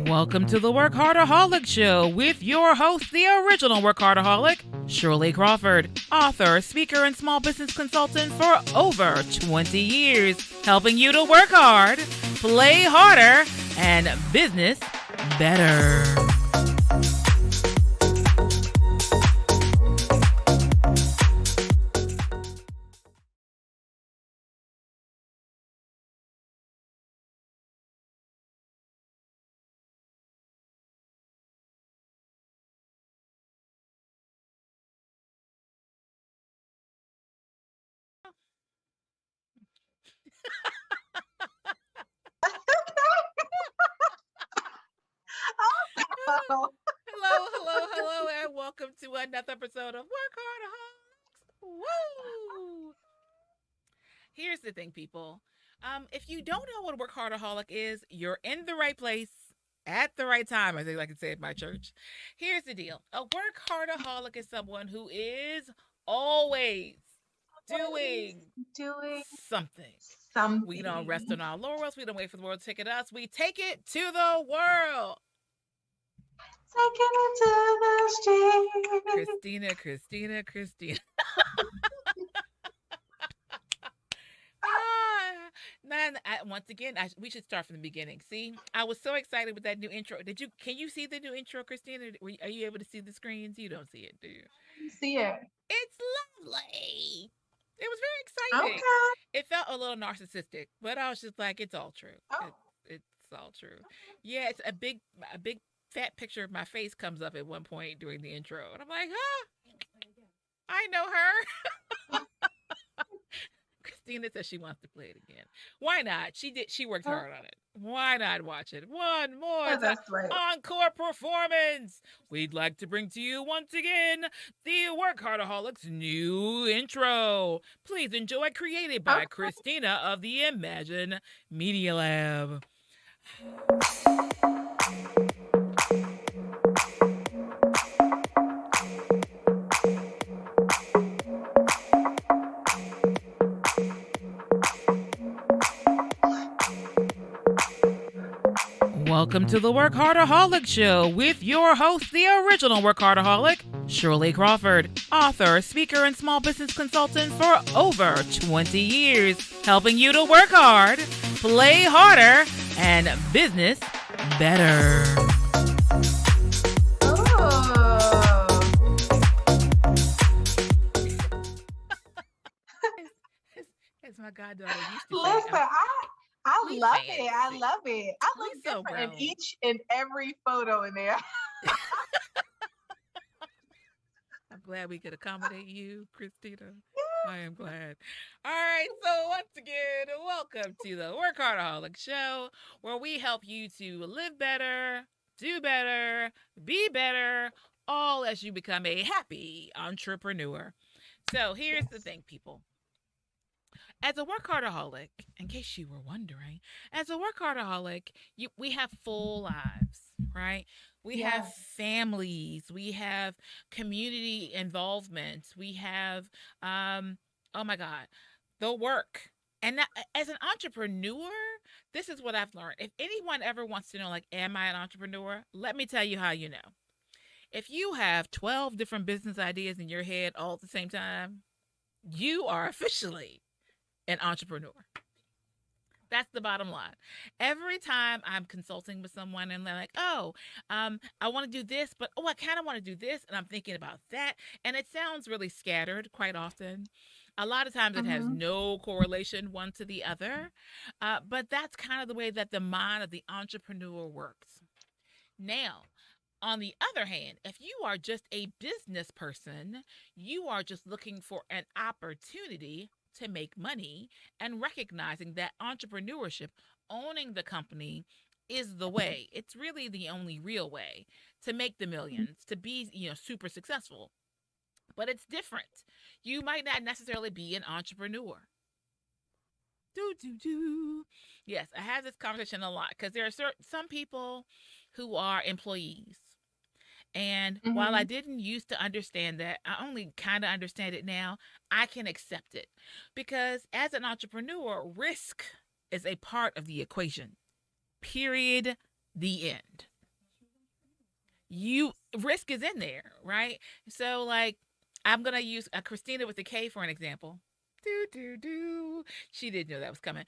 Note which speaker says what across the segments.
Speaker 1: Welcome to the WorkHARDAholics Show with your host, the original WorkHARDAholic, Shirley Crawford, author, speaker, and small business consultant for over 20 years, helping you to work hard, play harder, and business better. Hello, and welcome to another episode of WorkHARDAholics. Woo! Here's the thing, people. If you don't know what a WorkHARDAholic is, you're in the right place at the right time, as they like to say at my church. Here's the deal. A WorkHARDAholic is someone who is always doing something. We don't rest on our laurels. We don't wait for the world to take it us. We take it to the world.
Speaker 2: Taking it to the street.
Speaker 1: Christina. Once again, we should start from the beginning. See, I was so excited with that new intro. Can you see the new intro, Christina? Are you able to see the screens? You don't see it, do you?
Speaker 2: See it.
Speaker 1: It's lovely. It was very exciting.
Speaker 2: Okay.
Speaker 1: It felt a little narcissistic, but I was just like, it's all true.
Speaker 2: Oh.
Speaker 1: It's all true. Yeah, it's a big fat picture of my face comes up at one point during the intro, and I'm like, I know her. Christina says she wants to play it again. Why not? She worked hard on it. Why not watch it? One more encore performance. We'd like to bring to you once again the WorkHARDaholics new intro. Please enjoy, created by Christina of the Imagine Media Lab. Welcome to the WorkHARDAholics Show with your host, the original WorkHARDAholic, Shirley Crawford, author, speaker, and small business consultant for over 20 years, helping you to work hard, play harder, and business better. As my goddaughter used to say.
Speaker 2: Listen, I love it. I love it. I look
Speaker 1: so
Speaker 2: different in each and every photo in there.
Speaker 1: I'm glad we could accommodate you, Christina. I am glad. All right, so once again, welcome to the WorkHARDaholic Show, where we help you to live better, do better, be better, all as you become a happy entrepreneur. So here's the thing, people. As a WorkHARDaholic, in case you were wondering, as a WorkHARDaholic, we have full lives, right? We have families, we have community involvement, we have, the work. And as an entrepreneur, this is what I've learned. If anyone ever wants to know, like, am I an entrepreneur? Let me tell you how you know. If you have 12 different business ideas in your head all at the same time, you are officially an entrepreneur. That's the bottom line. Every time I'm consulting with someone and they're like, I want to do this, but I kind of want to do this, and I'm thinking about that, and it sounds really scattered quite often. A lot of times it has no correlation one to the other, but that's kind of the way that the mind of the entrepreneur works. Now, on the other hand, if you are just a business person, you are just looking for an opportunity to make money and recognizing that entrepreneurship, owning the company, is the way. It's really the only real way to make the millions, to be, super successful. But it's different. You might not necessarily be an entrepreneur. Do do do. Yes, I have this conversation a lot because there are some people who are employees. And while I
Speaker 2: Mm-hmm.
Speaker 1: didn't used to understand that, I only kind of understand it now. I can accept it because as an entrepreneur, risk is a part of the equation. Period. The end. You risk is in there, right? So like I'm gonna use Christina with the K for an example. Do do do. She didn't know that was coming.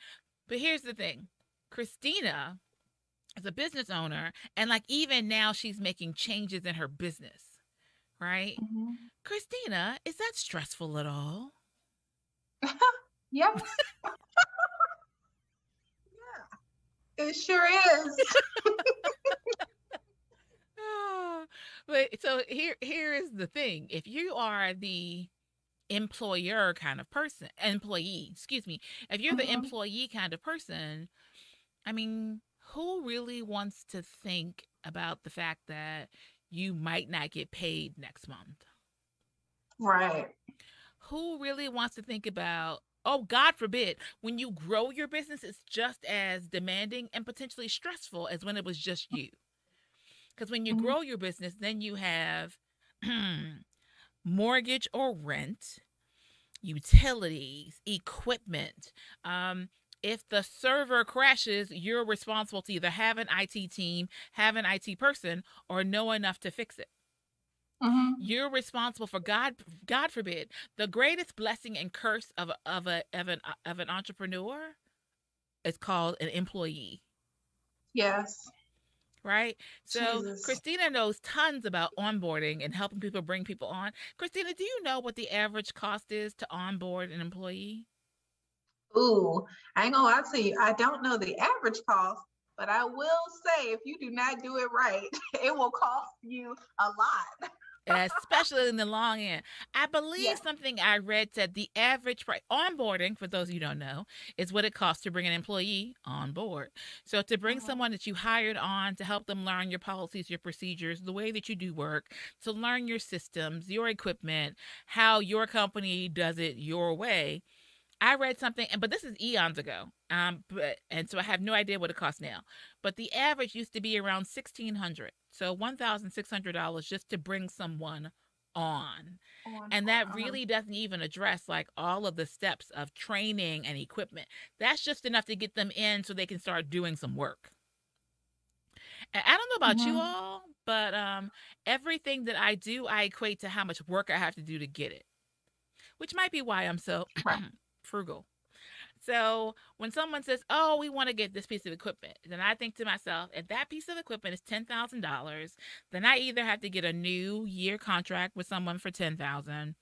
Speaker 1: But here's the thing. Christina is a business owner and like even now she's making changes in her business, right?
Speaker 2: Mm-hmm.
Speaker 1: Christina, is that stressful at all?
Speaker 2: Yes. Yeah, it sure is.
Speaker 1: Ah, but so here is the thing. If you are the employer kind of person, employee, excuse me, if you're the
Speaker 2: Mm-hmm.
Speaker 1: employee kind of person, I mean, who really wants to think about the fact that you might not get paid next month?
Speaker 2: Right.
Speaker 1: Who really wants to think about, oh, God forbid, when you grow your business, it's just as demanding and potentially stressful as when it was just you. Because when you
Speaker 2: Mm-hmm.
Speaker 1: grow your business, then you have mortgage or rent, utilities, equipment. If the server crashes, you're responsible to either have an IT team, have an IT person, or know enough to fix it.
Speaker 2: Mm-hmm.
Speaker 1: You're responsible for God forbid, the greatest blessing and curse of an entrepreneur is called an employee.
Speaker 2: Yes.
Speaker 1: Right? So
Speaker 2: Jesus.
Speaker 1: Christina knows tons about onboarding and helping people bring people on. Christina, do you know what the average cost is to onboard an employee?
Speaker 2: Ooh, I ain't gonna lie to you. I don't know the average cost, but I will say if you do not do it right, it will cost you a lot.
Speaker 1: Especially in the long end. I believe
Speaker 2: Yes.
Speaker 1: something I read said the average price onboarding, for those of you who don't know, is what it costs to bring an employee on board. So to bring
Speaker 2: Mm-hmm.
Speaker 1: someone that you hired on to help them learn your policies, your procedures, the way that you do work, to learn your systems, your equipment, how your company does it your way. I read something, but this is eons ago. And so I have no idea what it costs now. But the average used to be around 1,600, so $1,600 just to bring someone on,
Speaker 2: On
Speaker 1: and
Speaker 2: board.
Speaker 1: that really doesn't even address like all of the steps of training and equipment. That's just enough to get them in so they can start doing some work. And I don't know about you
Speaker 2: Mm-hmm.
Speaker 1: all, but everything that I do, I equate to how much work I have to do to get it, which might be why I'm so
Speaker 2: Right.
Speaker 1: frugal. So when someone says, "Oh, we want to get this piece of equipment," then I think to myself, if that piece of equipment is $10,000, then I either have to get a new year contract with someone for 10,000.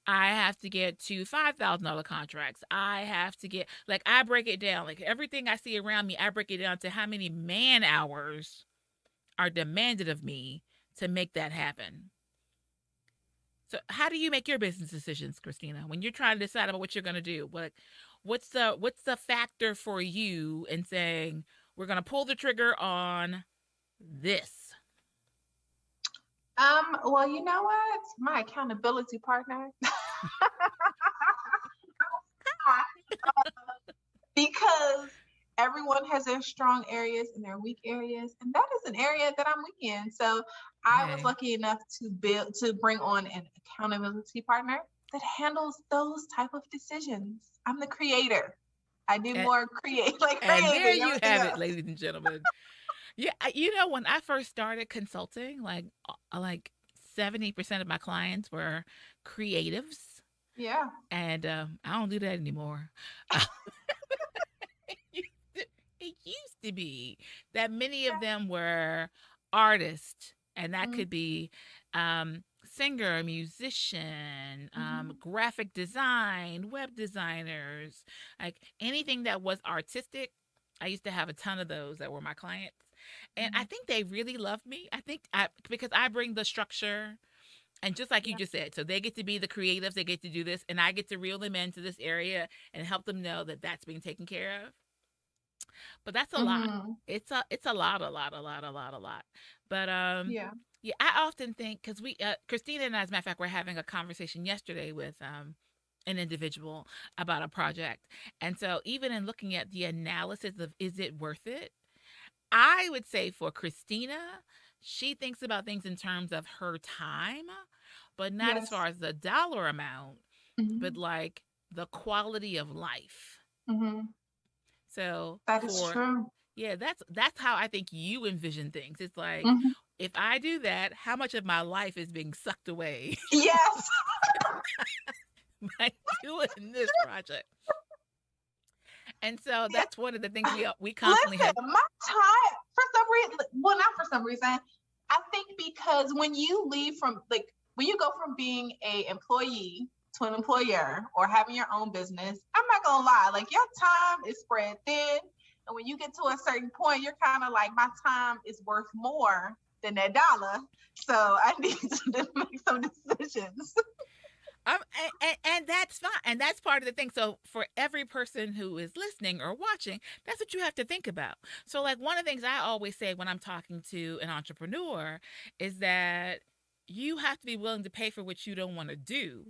Speaker 1: I have to get two $5,000 contracts. I have to get like I break it down like everything I see around me. I break it down to how many man hours are demanded of me to make that happen. So how do you make your business decisions, Christina, when you're trying to decide about what you're going to do? What's the factor for you in saying we're going to pull the trigger on this?
Speaker 2: Well, you know what? My accountability partner. Because everyone has their strong areas and their weak areas, and that is an area that I'm weak in. So I was
Speaker 1: Hey,
Speaker 2: lucky enough to bring on an accountability partner that handles those type of decisions. I'm the creator. I do
Speaker 1: and,
Speaker 2: more create like
Speaker 1: and there
Speaker 2: creating
Speaker 1: you
Speaker 2: everything
Speaker 1: have it,
Speaker 2: else.
Speaker 1: ladies and gentlemen. Yeah, when I first started consulting, like 70% of my clients were creatives,
Speaker 2: Yeah.
Speaker 1: and I don't do that anymore. It used to be that many of them were artists, and that
Speaker 2: Mm-hmm.
Speaker 1: could be singer, musician,
Speaker 2: Mm-hmm.
Speaker 1: graphic design, web designers, like anything that was artistic. I used to have a ton of those that were my clients. And I
Speaker 2: Mm-hmm.
Speaker 1: think they really loved me. I think because I bring the structure, and just like you
Speaker 2: Yeah.
Speaker 1: just said, so they get to be the creatives, they get to do this, and I get to reel them into this area and help them know that that's being taken care of. But that's a lot.
Speaker 2: Mm-hmm.
Speaker 1: It's a lot, a lot, a lot, a lot, a lot. But
Speaker 2: Yeah.
Speaker 1: yeah, I often think because we Christina and I, as a matter of fact, were having a conversation yesterday with an individual about a project. And so even in looking at the analysis of is it worth it, I would say for Christina, she thinks about things in terms of her time, but not as
Speaker 2: Yes.
Speaker 1: far as the dollar amount, but
Speaker 2: Hmm.
Speaker 1: like the quality of life.
Speaker 2: Hmm.
Speaker 1: So
Speaker 2: That is
Speaker 1: for
Speaker 2: true.
Speaker 1: yeah, that's how I think you envision things. It's like
Speaker 2: Hmm.
Speaker 1: if I do that, how much of my life is being sucked away
Speaker 2: Yes.
Speaker 1: by doing this project? And so
Speaker 2: Yeah.
Speaker 1: that's one of the things we constantly
Speaker 2: Listen,
Speaker 1: have.
Speaker 2: my time for some reason, well, not for some reason. I think because when you leave from like when you go from being a employee to an employer or having your own business, I'm not gonna lie, like your time is spread thin. And when you get to a certain point, you're kind of like, my time is worth more than that dollar. So I need to make some decisions.
Speaker 1: Um, and that's fine. And that's part of the thing. So, for every person who is listening or watching, that's what you have to think about. So, like, one of the things I always say when I'm talking to an entrepreneur is that you have to be willing to pay for what you don't want to do.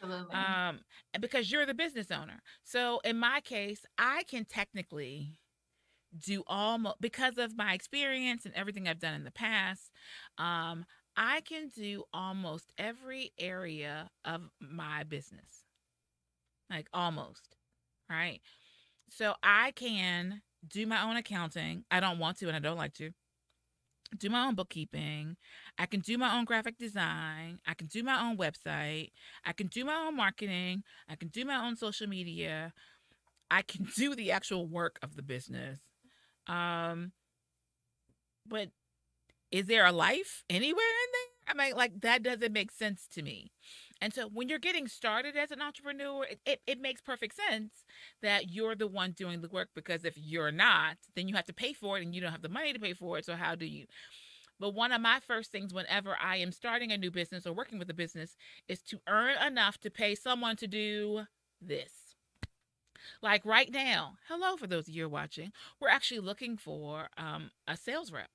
Speaker 2: Absolutely.
Speaker 1: Um, and because you're the business owner. So, in my case, I can technically do almost because of my experience and everything I've done in the past. Um, I can do almost every area of my business, like almost, right? So I can do my own accounting. I don't want to and I don't like to. Do my own bookkeeping. I can do my own graphic design. I can do my own website. I can do my own marketing. I can do my own social media. I can do the actual work of the business. Um, but is there a life anywhere in there? I mean, like, that doesn't make sense to me. And so when you're getting started as an entrepreneur, it makes perfect sense that you're the one doing the work, because if you're not, then you have to pay for it and you don't have the money to pay for it. So how do you? But one of my first things whenever I am starting a new business or working with a business is to earn enough to pay someone to do this. Like right now, hello, for those of you who are watching, we're actually looking for a sales rep.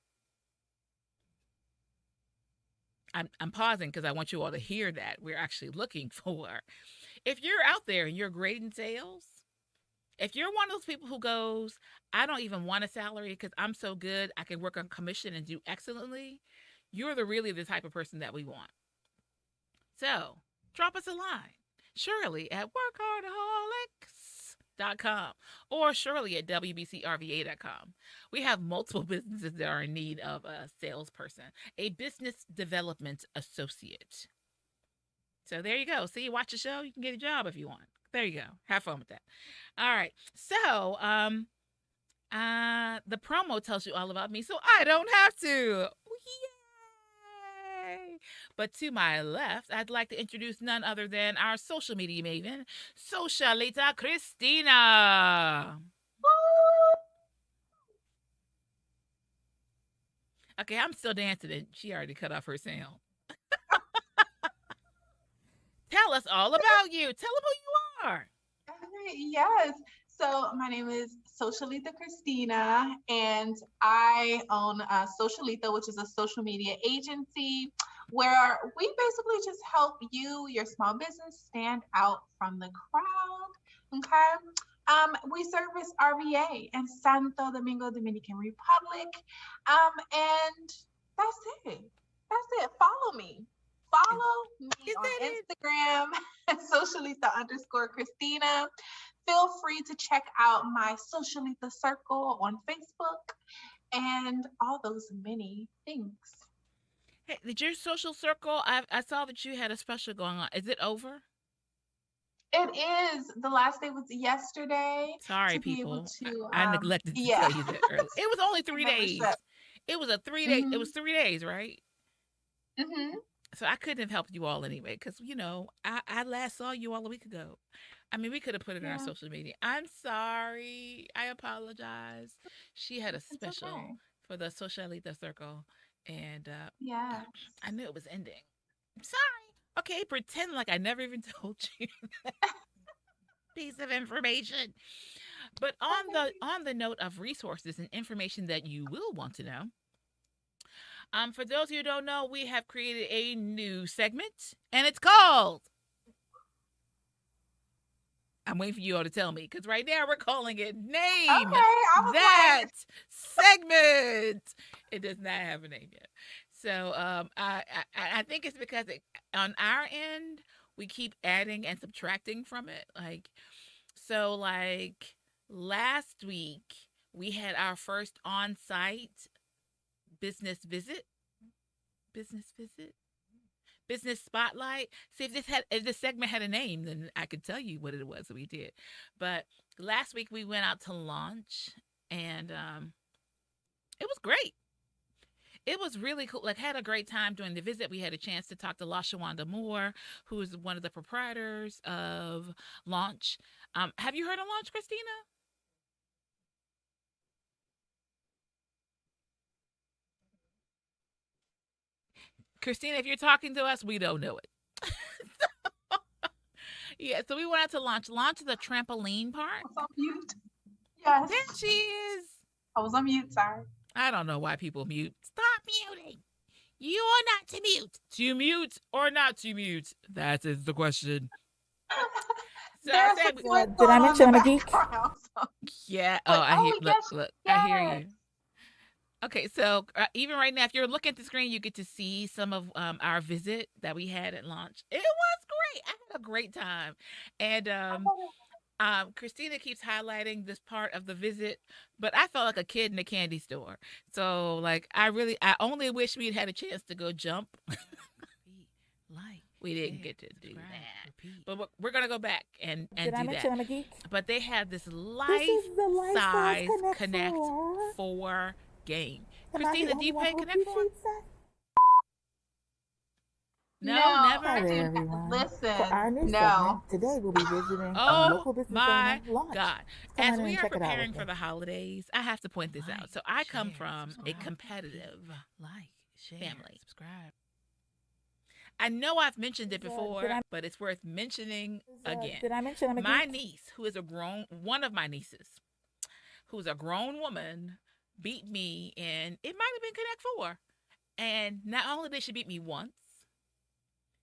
Speaker 1: I'm pausing because I want you all to hear that we're actually looking for. If you're out there and you're great in sales, if you're one of those people who goes, I don't even want a salary because I'm so good, I can work on commission and do excellently, you're really the type of person that we want. So drop us a line. Shirley at WorkHARDaholics.com or Shirley at WBCRVA.com. We have multiple businesses that are in need of a salesperson, a business development associate. So there you go. See, watch the show. You can get a job if you want. There you go. Have fun with that. All right. So, the promo tells you all about me, so I don't have to. Yay! But to my left, I'd like to introduce none other than our social media maven, Socialita Christina. Okay, I'm still dancing, and she already cut off her sound. Tell us all about you. Tell them who you are.
Speaker 2: Yes. So my name is Socialita Christina, and I own Socialita, which is a social media agency where we basically just help you, your small business, stand out from the crowd. Okay. We service RVA and Santo Domingo, Dominican Republic. And that's it. That's it. Follow me. Follow me
Speaker 1: Is
Speaker 2: on
Speaker 1: that it?
Speaker 2: Instagram, Socialita_Christina. Feel free to check out my Socialita Circle on Facebook and all those many things.
Speaker 1: Hey, did your social circle? I saw that you had a special going on. Is it over?
Speaker 2: It is. The last day was yesterday
Speaker 1: Sorry,
Speaker 2: to be able
Speaker 1: people.
Speaker 2: to,
Speaker 1: I neglected to
Speaker 2: yeah,
Speaker 1: tell you that earlier. It was only 3 days.
Speaker 2: membership.
Speaker 1: It was a 3 day. It was
Speaker 2: Hmm.
Speaker 1: 3 days, right?
Speaker 2: Hmm.
Speaker 1: So I couldn't have helped you all anyway, because I last saw you all a week ago. I mean, we could have put it in our
Speaker 2: Yeah,
Speaker 1: social media. I'm sorry. I apologize. She had a
Speaker 2: it's
Speaker 1: special
Speaker 2: okay.
Speaker 1: for the Socialita Circle, and
Speaker 2: Yes.
Speaker 1: I knew it was ending. I'm sorry. Okay, pretend like I never even told you piece of information. But
Speaker 2: Okay.
Speaker 1: on the note of resources and information that you will want to know, for those of you who don't know, we have created a new segment, and it's called I'm waiting for you all to tell me because right now we're calling it Name
Speaker 2: Okay, I was
Speaker 1: That
Speaker 2: like,
Speaker 1: Segment. It does not have a name yet. So I think it's because on our end we keep adding and subtracting from it. Like last week we had our first on-site business visit. Business visit? Business spotlight. See if this segment had a name, then I could tell you what it was that we did. But last week we went out to lunch and it was great. It was really cool. Like, had a great time during the visit. We had a chance to talk to LaShawanda Moore, who is one of the proprietors of Launch. Have you heard of Launch, Christina? Christina, if you're talking to us, we don't know it. Yeah, so we went out to Launch. Launch is a trampoline
Speaker 2: I
Speaker 1: park.
Speaker 2: was on mute. Yes,
Speaker 1: There she is.
Speaker 2: I was on mute. Sorry.
Speaker 1: I don't know why people mute. Stop muting. You are not to mute. To mute or not to mute? That is the question. So
Speaker 2: There's
Speaker 1: I
Speaker 2: a
Speaker 1: said,
Speaker 2: clip
Speaker 3: Did I
Speaker 2: going on
Speaker 3: mention
Speaker 2: in the
Speaker 3: I'm a geek?
Speaker 2: background. So.
Speaker 1: yeah.
Speaker 2: But,
Speaker 1: I hear.
Speaker 2: yes,
Speaker 1: Look. I hear
Speaker 2: yes.
Speaker 1: you. Okay, so even right now, if you're looking at the screen, you get to see some of our visit that we had at launch. It was great. I had a great time, and Christina keeps highlighting this part of the visit, but I felt like a kid in a candy store. So, like, I only wish we'd had a chance to go jump. We didn't get to do that, but we're gonna go back and
Speaker 3: Did I
Speaker 1: do
Speaker 3: mention
Speaker 1: that.
Speaker 3: I'm a geek?
Speaker 1: But they had this
Speaker 3: This
Speaker 1: life
Speaker 3: is the
Speaker 1: size
Speaker 3: Lifestyle
Speaker 1: Connect
Speaker 3: 4.
Speaker 1: 4 game.
Speaker 3: Am I the
Speaker 1: Christina, do
Speaker 3: only
Speaker 1: you
Speaker 3: one
Speaker 1: play
Speaker 3: who
Speaker 1: Connect 4?
Speaker 3: appreciates that?
Speaker 1: No,
Speaker 2: No,
Speaker 1: never.
Speaker 3: Hi
Speaker 2: I
Speaker 3: there,
Speaker 2: do
Speaker 3: everyone.
Speaker 2: not.
Speaker 3: For our
Speaker 2: Listen,
Speaker 3: new
Speaker 2: no.
Speaker 3: segment, today we'll be visiting a
Speaker 1: Oh
Speaker 3: local business
Speaker 1: my
Speaker 3: owner, Launch.
Speaker 1: God.
Speaker 3: Come
Speaker 1: As
Speaker 3: on in
Speaker 1: we
Speaker 3: and
Speaker 1: are
Speaker 3: check it out
Speaker 1: preparing
Speaker 3: with
Speaker 1: for
Speaker 3: me.
Speaker 1: the holidays, I have to point this out. So I come from a competitive family. I know I've mentioned it before, but it's worth mentioning again.
Speaker 3: Did I mention I'm a
Speaker 1: My
Speaker 3: geek?
Speaker 1: niece, who is one of my nieces, who's a grown woman, beat me in, it might have been Connect 4. And not only did she beat me once,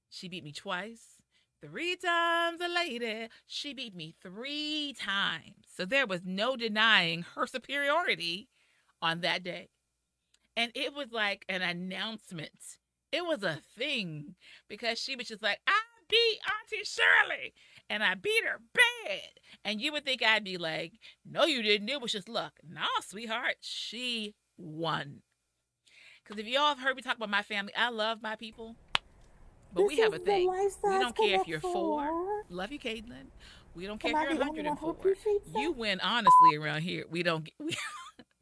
Speaker 1: she beat me twice. 3 times a lady. She beat me 3 times. So there was no denying her superiority on that day. And it was like an announcement. It was a thing because she was just like, I beat Auntie Shirley and I beat her bad. And you would think I'd be like, no, you didn't. It was just luck. No, sweetheart, she won. Because if y'all have heard me talk about my family, I love my people. But
Speaker 3: This
Speaker 1: we have a
Speaker 3: is the
Speaker 1: thing. We
Speaker 3: Lifestyle
Speaker 1: don't care if
Speaker 3: Connect
Speaker 1: you're 4. Love you, Caitlin. We don't care
Speaker 3: Am
Speaker 1: if
Speaker 3: I
Speaker 1: you're
Speaker 3: the only one who
Speaker 1: 104.
Speaker 3: appreciates
Speaker 1: You
Speaker 3: that?
Speaker 1: win honestly around here. We don't we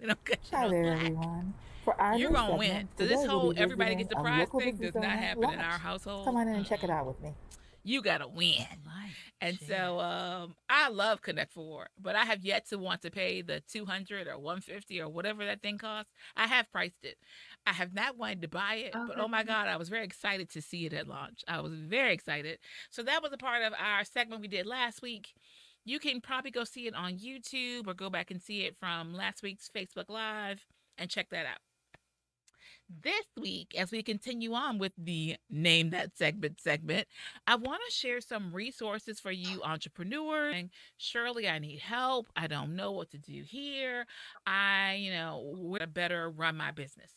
Speaker 1: don't cut you
Speaker 3: Hi
Speaker 1: no
Speaker 3: there,
Speaker 1: slack.
Speaker 3: everyone. For our
Speaker 1: You're
Speaker 3: new
Speaker 1: gonna
Speaker 3: segment,
Speaker 1: win. So
Speaker 3: today
Speaker 1: this
Speaker 3: we'll
Speaker 1: whole
Speaker 3: be
Speaker 1: everybody
Speaker 3: visiting
Speaker 1: gets a
Speaker 3: a
Speaker 1: prize
Speaker 3: local
Speaker 1: thing
Speaker 3: business
Speaker 1: does not
Speaker 3: owner,
Speaker 1: happen in our
Speaker 3: Launch.
Speaker 1: household.
Speaker 3: Come on in and check it out with me.
Speaker 1: You gotta win. And so I love Connect 4, but I have yet to want to pay the $200 or $150 or whatever that thing costs. I have priced it. I have not wanted to buy it, but oh my God, I was very excited to see it at launch. I was very excited. So that was a part of our segment we did last week. You can probably go see it on YouTube or go back and see it from last week's Facebook Live and check that out. This week, as we continue on with the Name That Segment, I want to share some resources for you entrepreneurs. Shirley, I need help. I don't know what to do here. Would better run my business.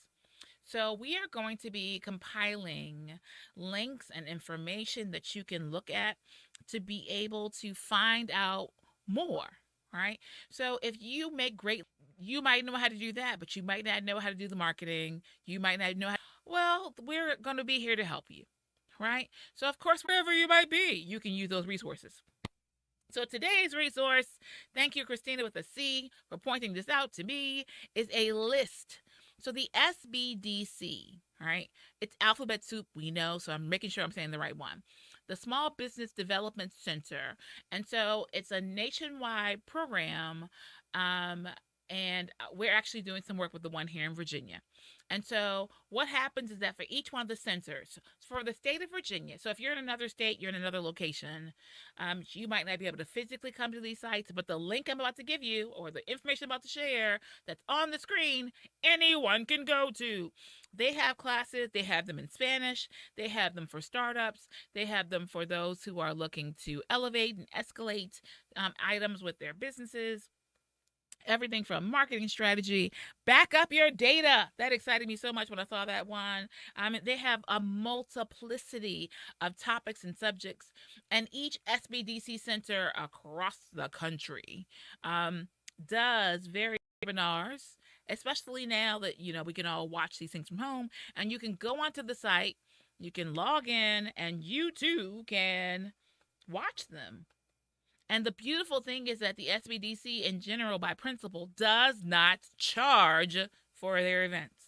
Speaker 1: So we are going to be compiling links and information that you can look at to be able to find out more, right? So if you make great, you might know how to do that, but you might not know how to do the marketing. You might not know how. Well, we're going to be here to help you, right? So of course, wherever you might be, you can use those resources. So today's resource, thank you, Christina with a C, for pointing this out to me, is a list. So the SBDC, right? It's alphabet soup, we know, so I'm making sure I'm saying the right one. The Small Business Development Center. And so it's a nationwide program And we're actually doing some work with the one here in Virginia. And so what happens is that for each one of the centers, for the state of Virginia, so if you're in another state, you're in another location, you might not be able to physically come to these sites, but the link I'm about to give you or the information I'm about to share that's on the screen, anyone can go to. They have classes, they have them in Spanish, they have them for startups, they have them for those who are looking to elevate and escalate items with their businesses. Everything from marketing strategy, back up your data. That excited me so much when I saw that one. They have a multiplicity of topics and subjects, and each SBDC center across the country does various webinars, especially now that we can all watch these things from home, and you can go onto the site, you can log in, and you too can watch them. And the beautiful thing is that the SBDC in general, by principle, does not charge for their events.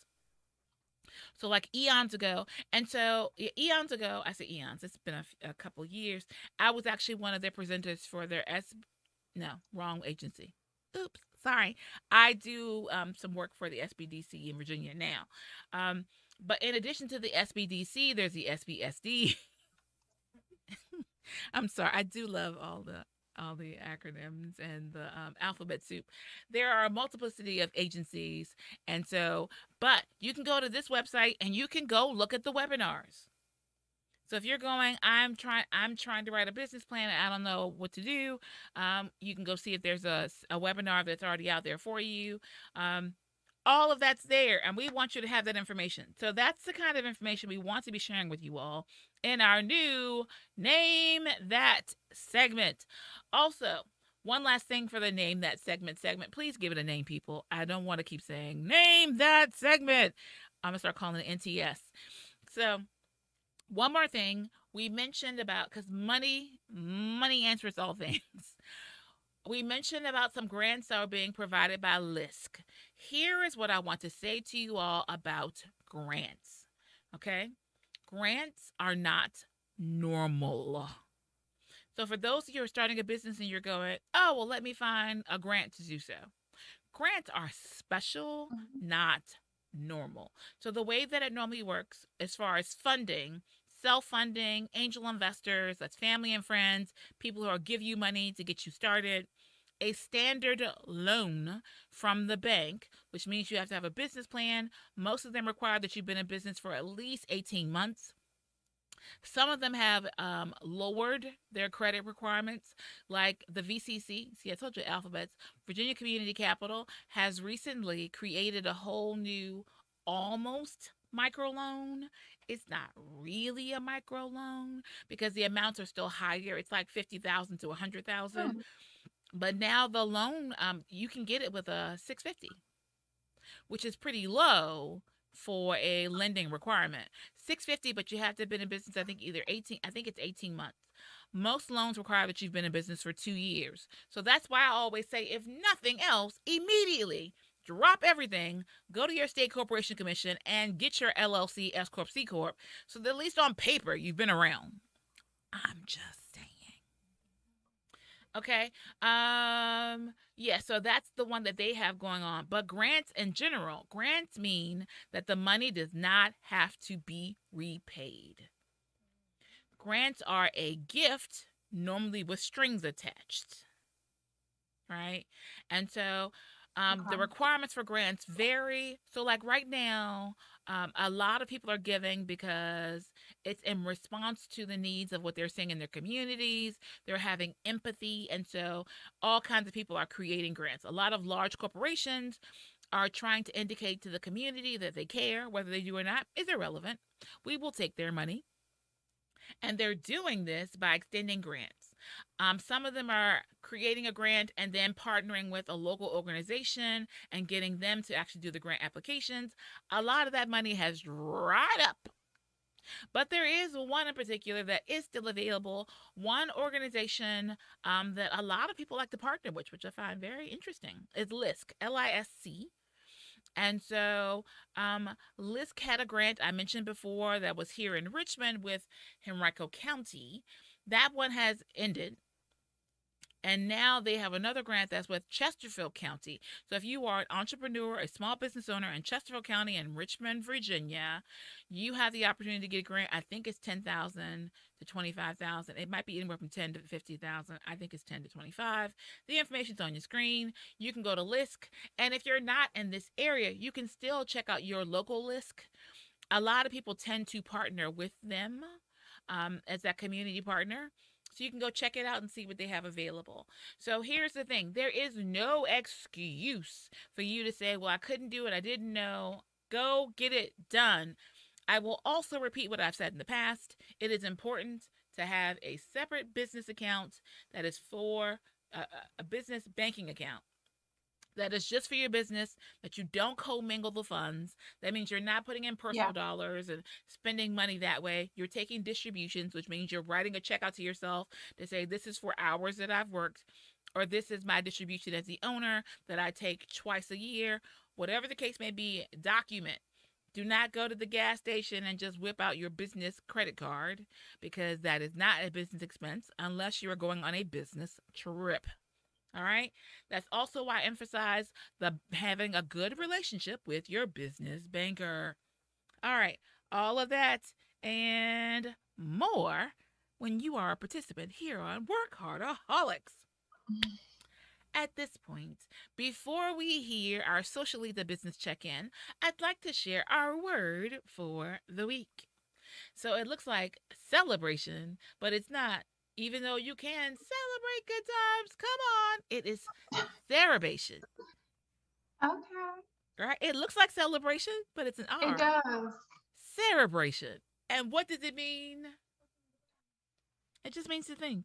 Speaker 1: So like eons ago, I say eons, it's been a couple years, I was actually one of their presenters for their wrong agency. Oops, sorry. I do some work for the SBDC in Virginia now. But in addition to the SBDC, there's the SBSD. I'm sorry, I do love all the acronyms and the alphabet soup. There are a multiplicity of agencies, and so, but you can go to this website and you can go look at the webinars. So if you're going, I'm trying to write a business plan and I don't know what to do, you can go see if there's a webinar that's already out there for you. All of that's there, and we want you to have that information. So that's the kind of information we want to be sharing with you all in our new Name That segment. Also, one last thing for the Name That segment. Please give it a name, people. I don't want to keep saying Name That segment. I'm going to start calling it NTS. So one more thing we mentioned about, because money answers all things. We mentioned about some grants that are being provided by LISC. Here is what I want to say to you all about grants. Okay? Grants are not normal. So for those of you who are starting a business and you're going, oh, well, let me find a grant to do so. Grants are special, not normal. So the way that it normally works as far as funding, self-funding, angel investors, that's family and friends, people who will give you money to get you started, a standard loan from the bank, which means you have to have a business plan. Most of them require that you've been in business for at least 18 months. Some of them have lowered their credit requirements, like the VCC. See, I told you alphabets. Virginia Community Capital has recently created a whole new almost microloan. It's not really a microloan because the amounts are still higher. It's like $50,000 to $100,000. But now the loan, you can get it with a $650, which is pretty low for a lending requirement. $650, but you have to have been in business, I think it's 18 months. Most loans require that you've been in business for 2 years. So that's why I always say, if nothing else, immediately drop everything, go to your state corporation commission and get your LLC, S Corp, C Corp, so that at least on paper you've been around. I'm just saying. Okay. Yeah, so that's the one that they have going on. But grants in general, grants mean that the money does not have to be repaid. Grants are a gift, normally with strings attached. Right? And so the requirements for grants vary. So like right now, a lot of people are giving because it's in response to the needs of what they're seeing in their communities. They're having empathy. And so all kinds of people are creating grants. A lot of large corporations are trying to indicate to the community that they care. Whether they do or not is irrelevant. We will take their money. And they're doing this by extending grants. Some of them are creating a grant and then partnering with a local organization and getting them to actually do the grant applications. A lot of that money has dried up. But there is one in particular that is still available. One organization that a lot of people like to partner with, which I find very interesting, is LISC, L-I-S-C. And so LISC had a grant I mentioned before that was here in Richmond with Henrico County. That one has ended. And now they have another grant that's with Chesterfield County. So if you are an entrepreneur, a small business owner in Chesterfield County in Richmond, Virginia, you have the opportunity to get a grant. I think it's 10,000 to 25,000. It might be anywhere from 10 to 50,000. I think it's 10 to 25. The information's on your screen. You can go to LISC, and if you're not in this area, you can still check out your local LISC. A lot of people tend to partner with them as that community partner. So you can go check it out and see what they have available. So here's the thing, there is no excuse for you to say, well, I couldn't do it, I didn't know. Go get it done. I will also repeat what I've said in the past. It is important to have a separate business account that is for a business banking account that is just for your business, that you don't commingle the funds. That means you're not putting in personal dollars and spending money that way. You're taking distributions, which means you're writing a check out to yourself to say, this is for hours that I've worked, or this is my distribution as the owner that I take twice a year. Whatever the case may be, document. Do not go to the gas station and just whip out your business credit card, because that is not a business expense unless you are going on a business trip. All right. That's also why I emphasize the having a good relationship with your business banker. All right. All of that and more when you are a participant here on WorkHARDAholics. At this point, before we hear our Socialita business check-in, I'd like to share our word for the week. So it looks like celebration, but it's not. Even though you can celebrate good times, come on, it is celebration.
Speaker 2: Okay.
Speaker 1: Right? It looks like celebration, but it's an R.
Speaker 2: It does.
Speaker 1: Celebration. And what does it mean? It just means to think.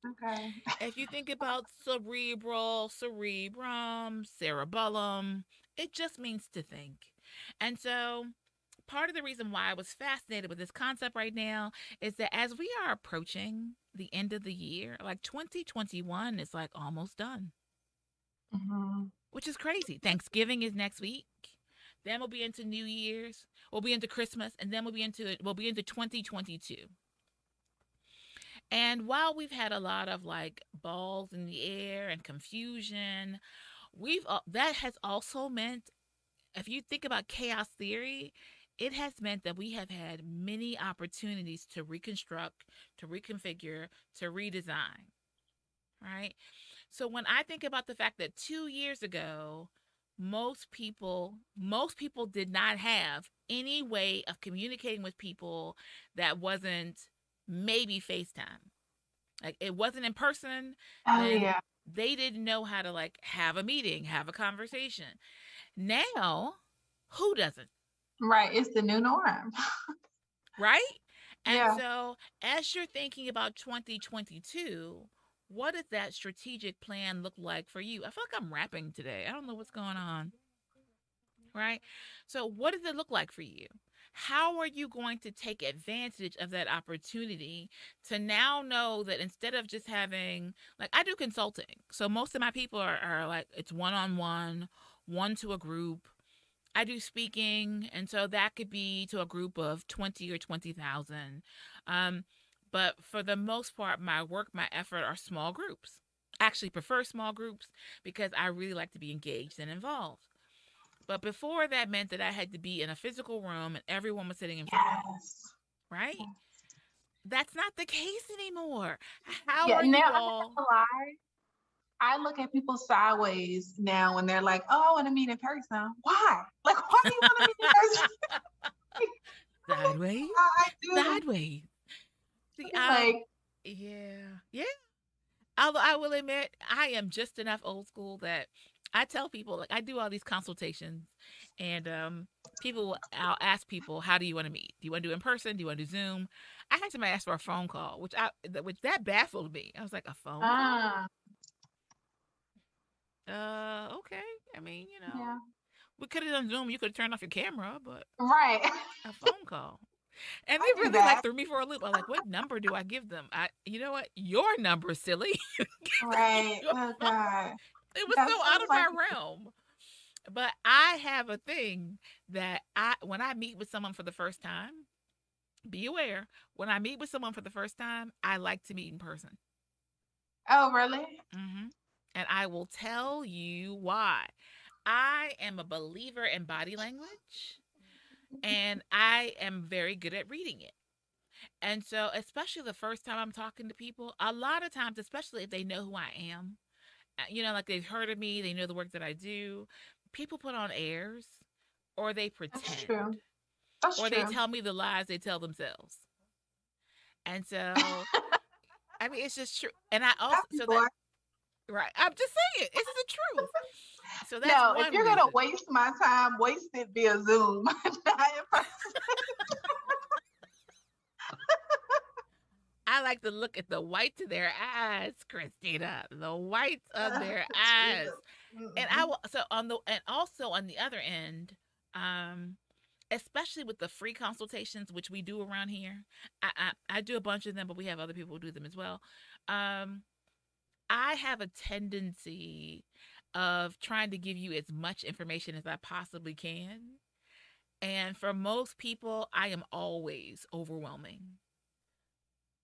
Speaker 2: Okay.
Speaker 1: If you think about cerebral, cerebrum, cerebellum, it just means to think. And so part of the reason why I was fascinated with this concept right now is that as we are approaching the end of the year, like 2021 is like almost done, which is crazy. Thanksgiving is next week. Then we'll be into New Year's. We'll be into Christmas, and then we'll be into 2022. And while we've had a lot of like balls in the air and confusion, that has also meant, if you think about chaos theory, it has meant that we have had many opportunities to reconstruct, to reconfigure, to redesign, right? So when I think about the fact that 2 years ago, most people did not have any way of communicating with people that wasn't maybe FaceTime. Like it wasn't in person.
Speaker 2: Oh, yeah.
Speaker 1: They didn't know how to like have a meeting, have a conversation. Now, who doesn't?
Speaker 2: Right. It's the new norm.
Speaker 1: Right? And
Speaker 2: Yeah.
Speaker 1: so as you're thinking about 2022, what does that strategic plan look like for you? I feel like I'm rapping today. I don't know what's going on. Right? So what does it look like for you? How are you going to take advantage of that opportunity to now know that instead of just having, like I do consulting. So most of my people are like, it's one-on-one, one to a group. I do speaking, and so that could be to a group of 20 or 20,000. But for the most part, my work, my effort are small groups. I actually prefer small groups because I really like to be engaged and involved. But before, that meant that I had to be in a physical room and everyone was sitting in front of me, right?
Speaker 2: Yes.
Speaker 1: That's not the case anymore. How
Speaker 2: Yeah,
Speaker 1: are you
Speaker 2: now I'm not
Speaker 1: all?
Speaker 2: gonna lie. I look at people sideways now when they're like, "Oh, I want to meet in person." Why? Like, why do you want to meet in person?
Speaker 1: Sideways?
Speaker 2: I do.
Speaker 1: Sideways. See,
Speaker 2: Like,
Speaker 1: yeah. Although I will admit, I am just enough old school that I tell people, like I do all these consultations, and I'll ask people, how do you want to meet? Do you want to do in person? Do you want to do Zoom? I had somebody ask for a phone call, which that baffled me. I was like, a phone call? Okay. I mean,
Speaker 2: yeah,
Speaker 1: we could have done Zoom. You could have turned off your camera, but
Speaker 2: right.
Speaker 1: a phone call. And
Speaker 2: I
Speaker 1: it
Speaker 2: do
Speaker 1: really
Speaker 2: that.
Speaker 1: like threw me for a loop. I'm like, what number do I give them? You know what? Your number, silly.
Speaker 2: Right. Oh God.
Speaker 1: It was
Speaker 2: That
Speaker 1: so out
Speaker 2: sounds
Speaker 1: of
Speaker 2: like
Speaker 1: my realm. But I have a thing that when I meet with someone for the first time, be aware, when I meet with someone for the first time, I like to meet in person.
Speaker 2: Oh, really?
Speaker 1: Hmm. And I will tell you why. I am a believer in body language, and I am very good at reading it. And so, especially the first time I'm talking to people, a lot of times, especially if they know who I am, like they've heard of me, they know the work that I do, people put on airs, or they
Speaker 2: That's
Speaker 1: pretend,
Speaker 2: true. That's
Speaker 1: or they
Speaker 2: true.
Speaker 1: tell me the lies they tell themselves. And so, I mean, it's just true. And I also,
Speaker 2: Happy
Speaker 1: so
Speaker 2: boy.
Speaker 1: that, right, I'm just saying, this is the truth. So that's
Speaker 2: No, if
Speaker 1: one
Speaker 2: you're gonna
Speaker 1: reason.
Speaker 2: waste my time, waste it via Zoom. Not in person.
Speaker 1: I like to look at the whites of their eyes, Christina. The whites of their eyes.
Speaker 2: Jesus.
Speaker 1: And I
Speaker 2: Mm-mm.
Speaker 1: will and also on the other end, um, especially with the free consultations, which we do around here. I do a bunch of them, but we have other people who do them as well. Um, I have a tendency of trying to give you as much information as I possibly can. And for most people, I am always overwhelming.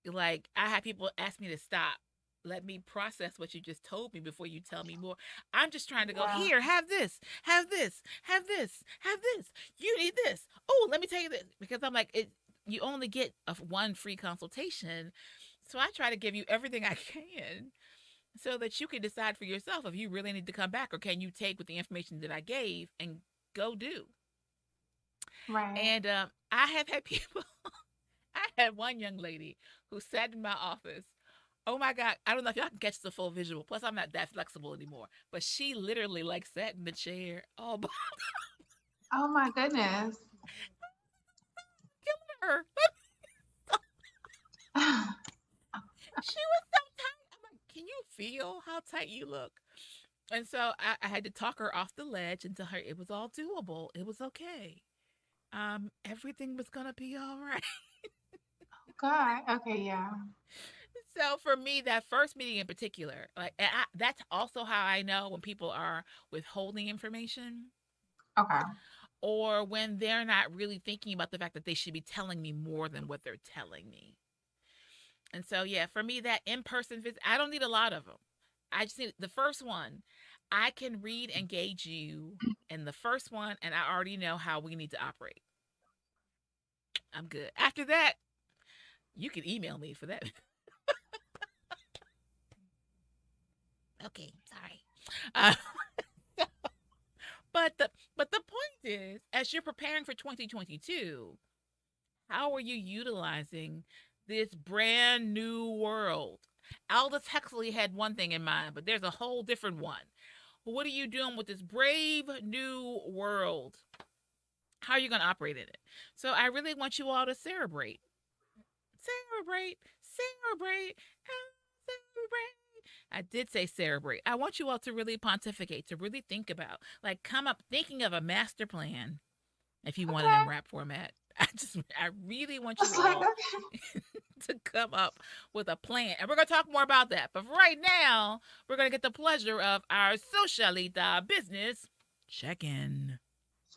Speaker 1: Like, I have people ask me to stop. Let me process what you just told me before you tell me more. I'm just trying to go,
Speaker 2: Yeah.
Speaker 1: here, have this, have this, have this, have this. You need this. Oh, let me tell you this. Because I'm like, you only get one free consultation. So I try to give you everything I can so that you can decide for yourself if you really need to come back, or can you take with the information that I gave and go do.
Speaker 2: Right.
Speaker 1: And I have had people, I had one young lady who sat in my office. Oh my God. I don't know if y'all can catch the full visual. Plus, I'm not that flexible anymore. But she literally like sat in the chair all by
Speaker 2: Oh my goodness.
Speaker 1: her. She was so tight. I'm like, can you feel how tight you look? And so I had to talk her off the ledge and tell her it was all doable. It was okay. Everything was gonna be all right.
Speaker 2: God. Okay. Yeah.
Speaker 1: So for me, that first meeting in particular, like, that's also how I know when people are withholding information,
Speaker 2: Okay.
Speaker 1: or when they're not really thinking about the fact that they should be telling me more than what they're telling me. And so, yeah, for me, that in person visit, I don't need a lot of them. I just need the first one. I can read and gauge you in the first one, and I already know how we need to operate. I'm good. After that, you can email me for that. Okay, sorry. Uh, but the point is, as you're preparing for 2022, how are you utilizing this brand new world? Aldous Huxley had one thing in mind, but there's a whole different one. What are you doing with this brave new world? How are you going to operate in it? So I really want you all to celebrate. Celebrate, celebrate, celebrate. I did say celebrate. I want you all to really pontificate, to really think about, like, come up thinking of a master plan if you want it
Speaker 2: Okay.
Speaker 1: in rap format. I really want you
Speaker 2: Just like
Speaker 1: all to come up with a plan. And we're going to talk more about that. But right now, we're going to get the pleasure of our Socialita business check-in.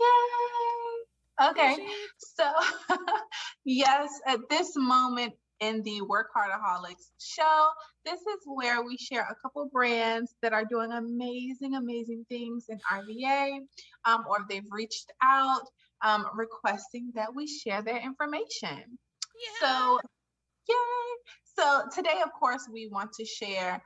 Speaker 2: Yay. Okay. So, yes, at this moment in the WorkHARDAholics show, this is where we share a couple brands that are doing amazing, amazing things in RVA, or they've reached out requesting that we share their information.
Speaker 1: Yeah.
Speaker 2: So, yay. So today, of course, we want to share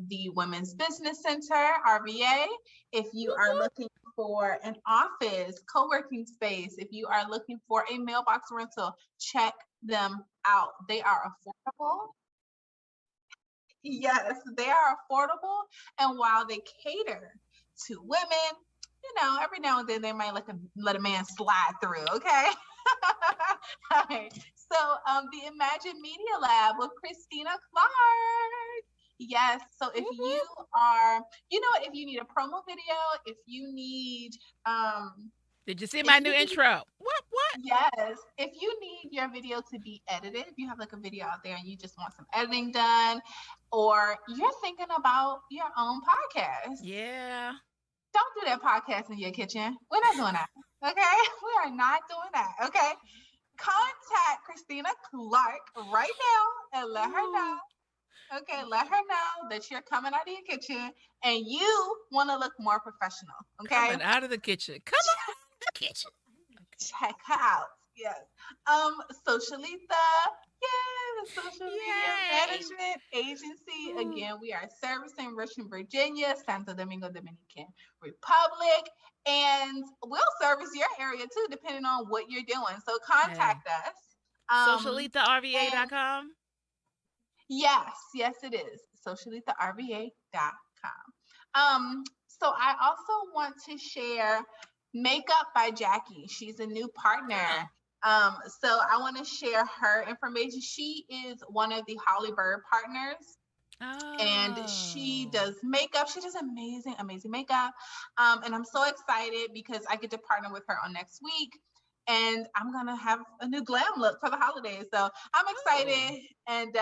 Speaker 2: the Women's Business Center, RVA. If you are looking for an office, co-working space, if you are looking for a mailbox rental, check them out. They are affordable. Yes, they are affordable. And while they cater to women, every now and then they might let a man slide through, okay? All right. So the Imagine Media Lab with Christina Clark. Yes. So if you are, if you need a promo video, if you need
Speaker 1: Did you see my new intro? What?
Speaker 2: Yes. If you need your video to be edited, if you have like a video out there and you just want some editing done, or you're thinking about your own podcast.
Speaker 1: Yeah.
Speaker 2: Don't do that podcast in your kitchen. We're not doing that. Okay? We are not doing that. Okay? Contact Christina Clark right now and let her know Okay, let her know that you're coming out of your kitchen and you want to look more professional. Okay,
Speaker 1: Coming out of the kitchen. Come on, the kitchen.
Speaker 2: check her out. Yes. Socialita, yeah, the social media
Speaker 1: Yay!
Speaker 2: management agency.
Speaker 1: Ooh.
Speaker 2: Again, we are servicing Richmond, Virginia, Santo Domingo, Dominican Republic, and we'll service your area too, depending on what you're doing. So
Speaker 1: Hey.
Speaker 2: contact us. And
Speaker 1: SocialitaRVA.com.
Speaker 2: yes, it is. SocialitaRVA.com. So I also want to share Makeup by Jackie. She's a new
Speaker 1: Oh.
Speaker 2: partner. So I want to share her information. She is one of the Holly Bird partners. And she
Speaker 1: Oh.
Speaker 2: does makeup. She does amazing makeup. And I'm so excited because I get to partner with her on next week. And I'm gonna have a new glam look for the holidays. So I'm
Speaker 1: Oh.
Speaker 2: excited. And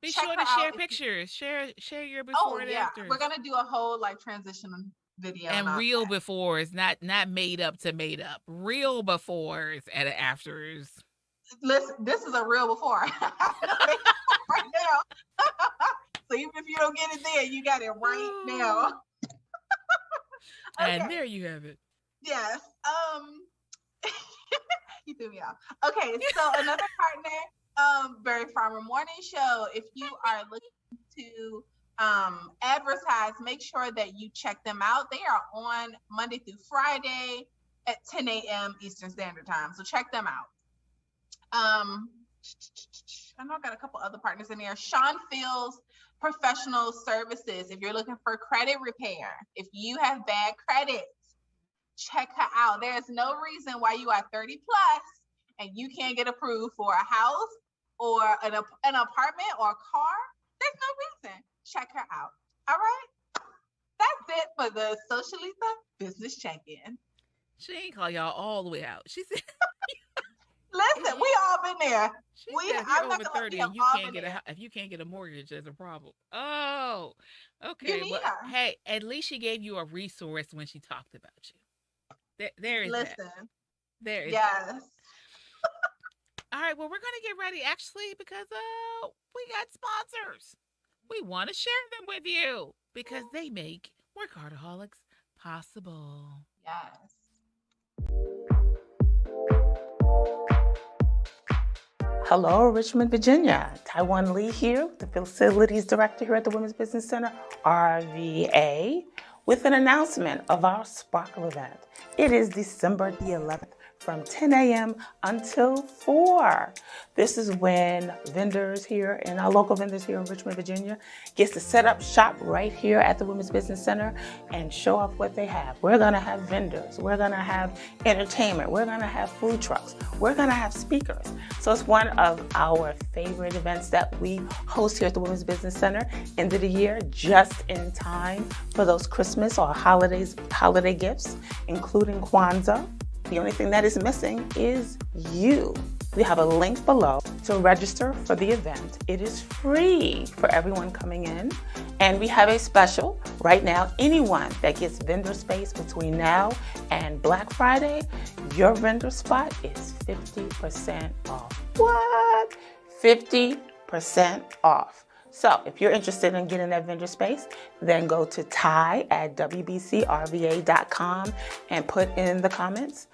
Speaker 1: Be
Speaker 2: check
Speaker 1: sure
Speaker 2: her
Speaker 1: to
Speaker 2: out.
Speaker 1: share pictures. Share your
Speaker 2: Oh
Speaker 1: before and
Speaker 2: yeah, we're
Speaker 1: afters.
Speaker 2: gonna do a whole like transition video and
Speaker 1: And
Speaker 2: all
Speaker 1: real
Speaker 2: that.
Speaker 1: befores, not made up to made up. Real befores and afters.
Speaker 2: Listen, this is a real before. right now. So even if you don't get it there, you got it right now.
Speaker 1: And
Speaker 2: Okay.
Speaker 1: there you have it.
Speaker 2: Yes. You threw me off. Okay, so another partner, Berry Farmer Morning Show. If you are looking to advertise, make sure that you check them out. They are on Monday through Friday at 10 a.m. Eastern Standard Time. So check them out. I know I got a couple other partners in there. Sean Fields Professional Services. If you're looking for credit repair, if you have bad credit, check her out. There's no reason why you are 30 plus and you can't get approved for a house or an apartment or a car. There's no reason. Check her out. All right. That's it for the Socialita Business Check-in.
Speaker 1: She ain't call y'all all the way out. She said
Speaker 2: Listen, we all been there.
Speaker 1: said if you're
Speaker 2: I'm not
Speaker 1: over
Speaker 2: gonna let
Speaker 1: 30
Speaker 2: you have
Speaker 1: and you
Speaker 2: all
Speaker 1: can't
Speaker 2: been
Speaker 1: get
Speaker 2: there.
Speaker 1: if you can't get a mortgage, there's a problem. Oh,
Speaker 2: You
Speaker 1: okay.
Speaker 2: need
Speaker 1: Well,
Speaker 2: her.
Speaker 1: hey, at least she gave you a resource when she talked about you. There is that.
Speaker 2: Listen.
Speaker 1: There is that.
Speaker 2: Yes.
Speaker 1: All right. Well, we're gonna get ready actually because we got sponsors. We want to share them with you because they make WorkHARDAholics possible.
Speaker 2: Yes.
Speaker 4: Hello, Richmond, Virginia. Taiwan Lee here, the Facilities Director here at the Women's Business Center, RVA, with an announcement of our Sparkle event. It is December the 11th from 10 a.m. until 4. This is when vendors here and our local vendors here in Richmond, Virginia gets to set up shop right here at the Women's Business Center and show off what they have. We're gonna have vendors, we're gonna have entertainment, we're gonna have food trucks, we're gonna have speakers. So it's one of our favorite events that we host here at the Women's Business Center, end of the year, just in time for those Christmas or holiday gifts, including Kwanzaa. The only thing that is missing is you. We have a link below to register for the event. It is free for everyone coming in. And we have a special right now. Anyone that gets vendor space between now and Black Friday, your vendor spot is 50% off. What? 50% off. So if you're interested in getting that vendor space, then go to ty@wbcrva.com and put in the comments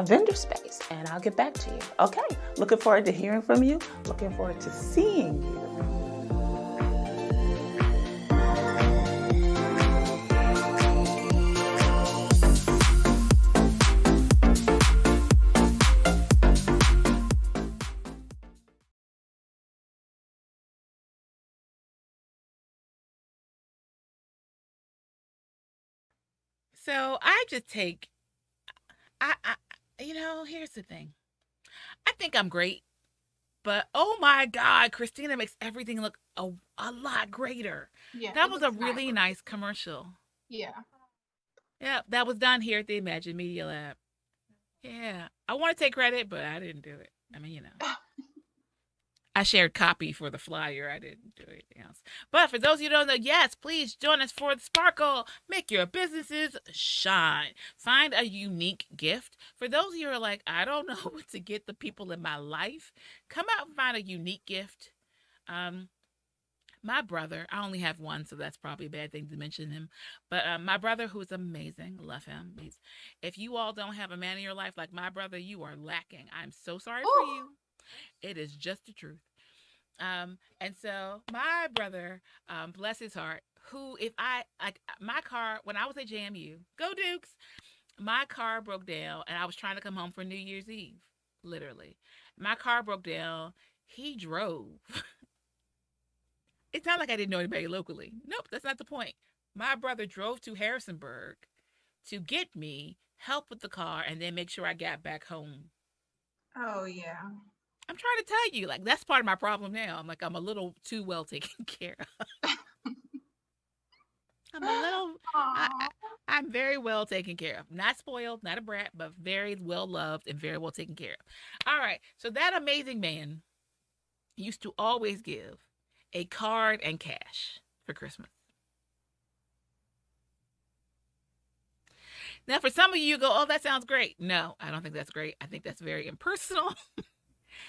Speaker 4: vendor space, and I'll get back to you. Okay, looking forward to hearing from you. Looking forward to seeing you.
Speaker 1: So I just take, here's the thing. I think I'm great, but oh my God, Christina makes everything look a lot greater.
Speaker 2: Yeah.
Speaker 1: That was a really nice commercial.
Speaker 2: Yeah.
Speaker 1: Yeah, that was done here at the Imagine Media Lab. Yeah, I want to take credit, but I didn't do it. I mean, I shared copy for the flyer. I didn't do anything else. But for those of you who don't know, yes, please join us for the Sparkle. Make your businesses shine. Find a unique gift. For those of you who are like, I don't know what to get the people in my life, come out and find a unique gift. My brother, I only have one, so that's probably a bad thing to mention him. But my brother, who's amazing, love him. If you all don't have a man in your life like my brother, you are lacking. I'm so sorry for
Speaker 2: Ooh.
Speaker 1: you. It is just the truth. And so my brother, bless his heart, who if I like my car when I was at JMU, go Dukes, my car broke down and I was trying to come home for New Year's Eve, literally. My car broke down. He drove. It's not like I didn't know anybody locally. Nope, that's not the point. My brother drove to Harrisonburg to get me, help with the car, and then make sure I got back home.
Speaker 2: Oh yeah.
Speaker 1: I'm trying to tell you, like, that's part of my problem now. I'm a little too well taken care of. I'm a little, I,
Speaker 2: Aw.
Speaker 1: I'm very well taken care of. Not spoiled, not a brat, but very well loved and very well taken care of. All right. So that amazing man used to always give a card and cash for Christmas. Now, for some of you, go, oh, that sounds great. No, I don't think that's great. I think that's very impersonal.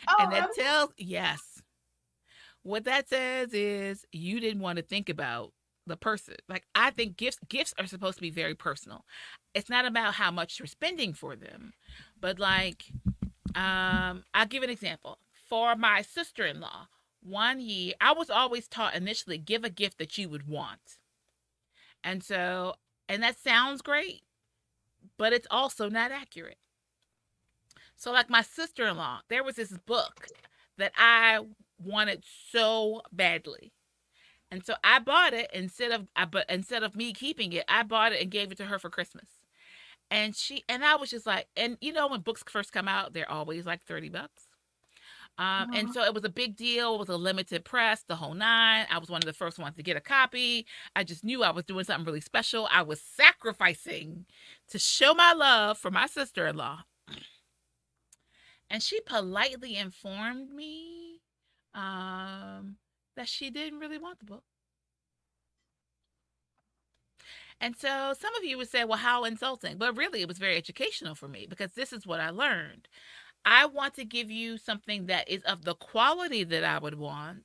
Speaker 2: Oh,
Speaker 1: And that
Speaker 2: really?
Speaker 1: tells, yes, what that says is you didn't want to think about the person. Like I think gifts are supposed to be very personal. It's not about how much you're spending for them, but like I'll give an example. For my sister-in-law, one year I was always taught initially give a gift that you would want. And so and that sounds great, but it's also not accurate. So like my sister-in-law, there was this book that I wanted so badly. And so I bought it but instead of me keeping it, I bought it and gave it to her for Christmas. And I was just like, and you know when books first come out, they're always like $30. And
Speaker 2: Mhm.
Speaker 1: so it was a big deal. It was a limited press, the whole nine. I was one of the first ones to get a copy. I just knew I was doing something really special. I was sacrificing to show my love for my sister-in-law. And she politely informed me that she didn't really want the book. And so some of you would say, well, how insulting. But really, it was very educational for me because this is what I learned. I want to give you something that is of the quality that I would want.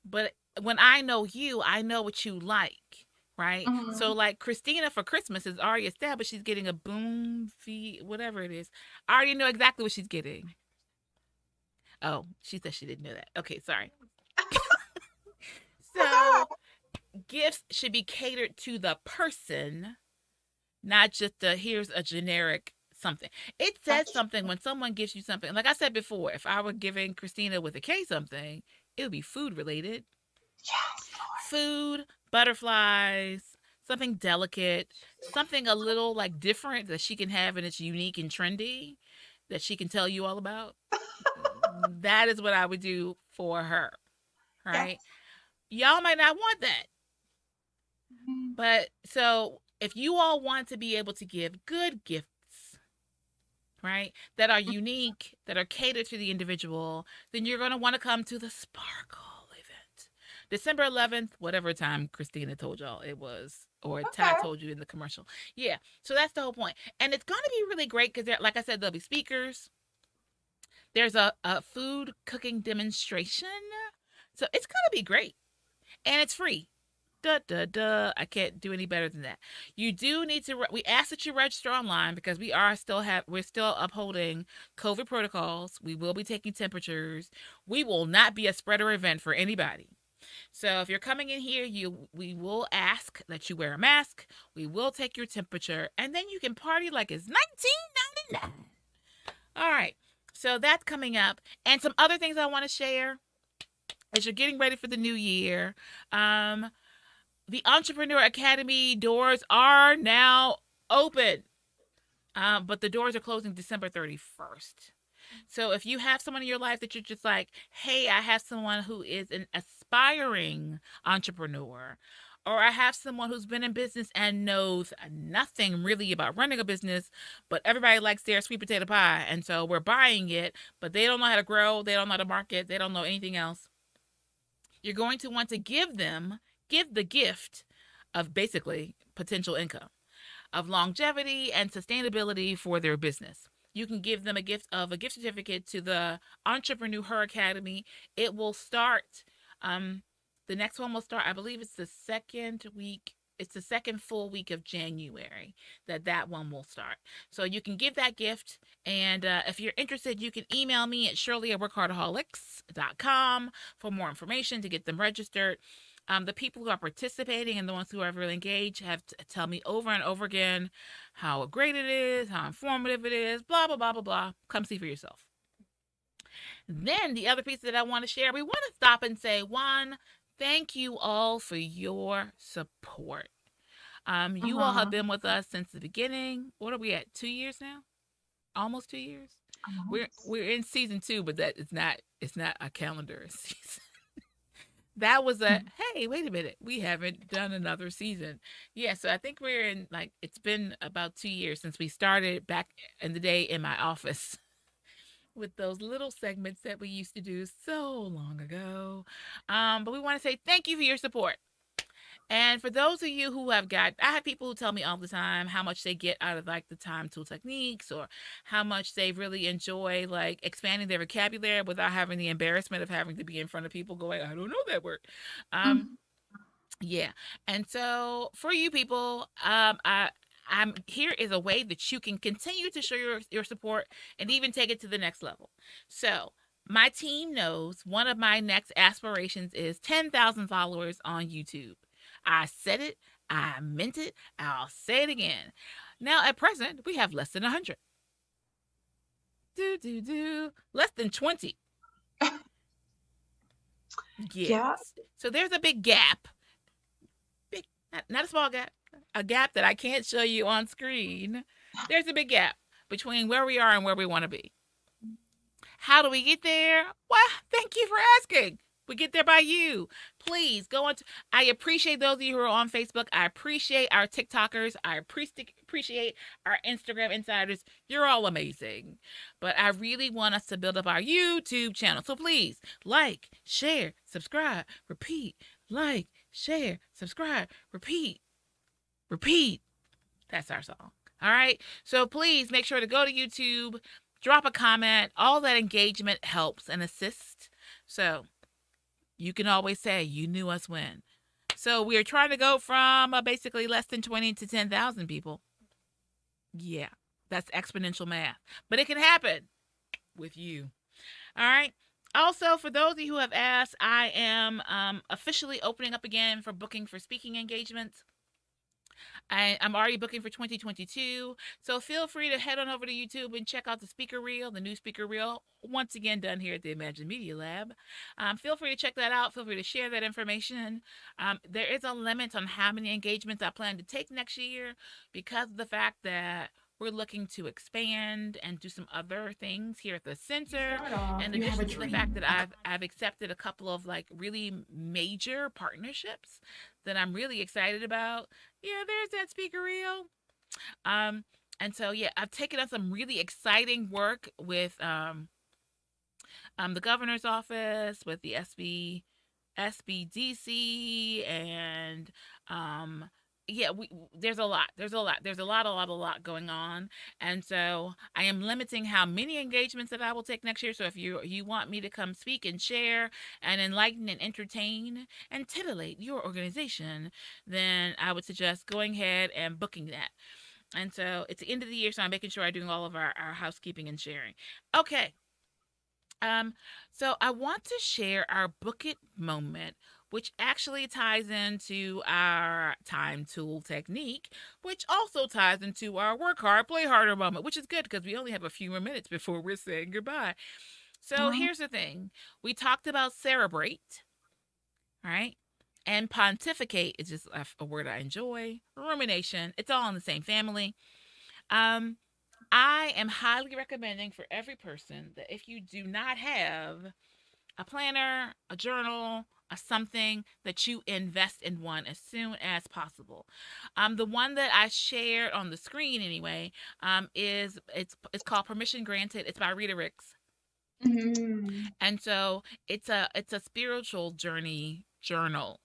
Speaker 1: But when I know you, I know what you like, right? So,
Speaker 2: Mhm.
Speaker 1: like Christina for Christmas is already established. She's getting a boom fee, whatever it is. I already know exactly what she's getting. Oh, she said she didn't know that. Okay, sorry.
Speaker 2: That's all
Speaker 1: So, gifts should be catered to the person, not just here's a generic something. It says
Speaker 2: right.
Speaker 1: something when someone gives you something. Like I said before, if I were giving Christina with a K something, it would be food related.
Speaker 2: Yes, Lord.
Speaker 1: Food, butterflies, something delicate, something a little like different that she can have and it's unique and trendy that she can tell you all about. That is what I would do for her,
Speaker 2: Yes.
Speaker 1: right? Y'all might not want that.
Speaker 2: Mhm.
Speaker 1: But so if you all want to be able to give good gifts, right, that are unique, that are catered to the individual, then you're going to want to come to the Sparkle event. December 11th, whatever time Christina told y'all it was, or Ty
Speaker 2: Okay.
Speaker 1: told you in the commercial. Yeah, so that's the whole point. And it's going to be really great because, like I said, there'll be speakers. There's a food cooking demonstration. So it's going to be great. And it's free. Duh, duh, duh. I can't do any better than that. You do need to. We ask that you register online because we're still upholding COVID protocols. We will be taking temperatures. We will not be a spreader event for anybody. So if you're coming in here, we will ask that you wear a mask. We will take your temperature, and then you can party like it's 1999. All right. So that's coming up, and some other things I want to share as you're getting ready for the new year. The Entrepreneur Academy doors are now open, but the doors are closing December 31st. So if you have someone in your life that you're just like, hey, I have someone who is an aspiring entrepreneur, or I have someone who's been in business and knows nothing really about running a business, but everybody likes their sweet potato pie. And so we're buying it, but they don't know how to grow. They don't know how to market. They don't know anything else. You're going to want to give the gift of basically potential income, of longevity and sustainability for their business. You can give them a gift certificate to the Entrepreneur Academy. It will start the The next one will start, I believe it's the second week. It's the second full week of January that one will start. So you can give that gift. And if you're interested, you can email me at Shirley@WorkHARDAholics.com for more information to get them registered. The people who are participating and the ones who are really engaged have to tell me over and over again how great it is, how informative it is, blah, blah, blah, blah, blah. Come see for yourself. Then the other piece that I want to share, we want to stop and say, one, thank you all for your support. You all have been with us since the beginning. What are we at? 2 years now? Almost 2 years? We're in season 2, but that it's not a calendar season. That was hey, wait a minute. We haven't done another season. Yeah, so I think we're in, it's been about 2 years since we started back in the day in my office with those little segments that we used to do so long ago. But we want to say thank you for your support. And for those of you who I have people who tell me all the time how much they get out of the time tool techniques, or how much they really enjoy expanding their vocabulary without having the embarrassment of having to be in front of people going, I don't know that word. Yeah. And so for you people, here is a way that you can continue to show your support and even take it to the next level. So my team knows one of my next aspirations is 10,000 followers on YouTube. I said it, I meant it, I'll say it again. Now at present, we have less than 100. Less than 20. Yes. Yeah. So there's a big gap. Not a small gap. A gap that I can't show you on screen. There's a big gap between where we are and where we want to be. How do we get there? Well, thank you for asking. We get there by you. Please go on. I appreciate those of you who are on Facebook. I appreciate our TikTokers. I appreciate our Instagram insiders. You're all amazing. But I really want us to build up our YouTube channel. So please, share, subscribe, repeat. Like, share, subscribe, repeat. That's our song. All right? So please make sure to go to YouTube, drop a comment. All that engagement helps and assists. So you can always say, you knew us when. So we're trying to go from basically less than 20 to 10,000 people. Yeah, that's exponential math. But it can happen with you. All right. Also, for those of you who have asked, I am officially opening up again for booking for speaking engagements. I'm already booking for 2022. So feel free to head on over to YouTube and check out the speaker reel, the new speaker reel, once again done here at the Imagine Media Lab. Feel free to check that out. Feel free to share that information. There is a limit on how many engagements I plan to take next year because of the fact that we're looking to expand and do some other things here at the center. In addition to the fact that I've accepted a couple of really major partnerships that I'm really excited about. Yeah, there's that speaker reel. And so I've taken on some really exciting work with the governor's office, with the SBDC, and there's a lot going on. And so I am limiting how many engagements that I will take next year. So if you want me to come speak and share and enlighten and entertain and titillate your organization, then I would suggest going ahead and booking that. And so it's the end of the year, so I'm making sure I'm doing all of our housekeeping and sharing. Okay. So I want to share our book it moment, which actually ties into our time tool technique, which also ties into our work hard, play harder moment, which is good because we only have a few more minutes before we're saying goodbye. So here's the thing. We talked about cerebrate, right? And pontificate is just a word I enjoy. Rumination, it's all in the same family. I am highly recommending for every person that if you do not have a planner, a journal, something, that you invest in one as soon as possible. The one that I shared on the screen anyway, it's called Permission Granted. It's by Rita Ricks. Mm-hmm. And so it's a spiritual journey journal.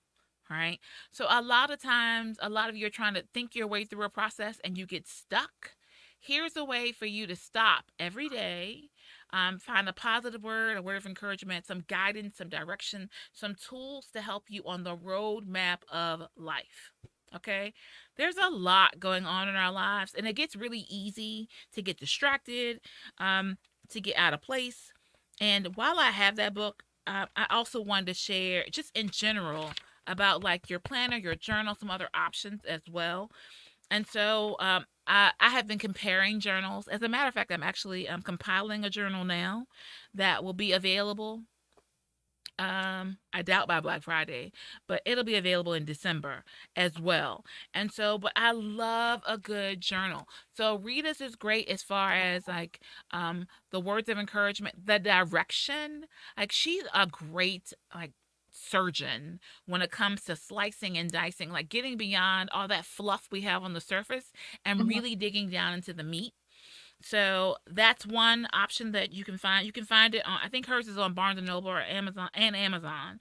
Speaker 1: Right? So a lot of times, a lot of you are trying to think your way through a process and you get stuck. Here's a way for you to stop every day, Find a positive word, a word of encouragement, some guidance, some direction, some tools to help you on the roadmap of life. Okay, there's a lot going on in our lives, and it gets really easy to get distracted, to get out of place. And while I have that book, I also wanted to share, just in general, about like your planner, your journal, some other options as well. And so I have been comparing journals. As a matter of fact, I'm actually compiling a journal now that will be available. I doubt by Black Friday, but it'll be available in December as well. And so, but I love a good journal. So Rita's is great as far as like the words of encouragement, the direction. Like she's a great like surgeon when it comes to slicing and dicing, like getting beyond all that fluff we have on the surface and really digging down into the meat. So that's one option that you can find. You can find it on, I think hers is on Barnes and Noble or Amazon and Amazon.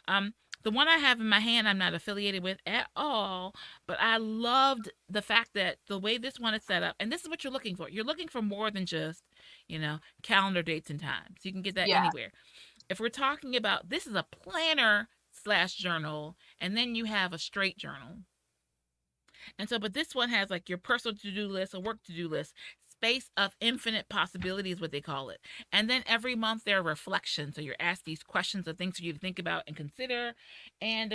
Speaker 1: The one I have in my hand, I'm not affiliated with at all, but I loved the fact that the way this one is set up, and this is what you're looking for. You're looking for more than just, calendar dates and times. You can get that anywhere. If we're talking about, this is a planner slash journal, and then you have a straight journal. And so, but this one has like your personal to-do list, a work to-do list, space of infinite possibilities, what they call it. And then every month there are reflections. So you're asked these questions of things for you to think about and consider. And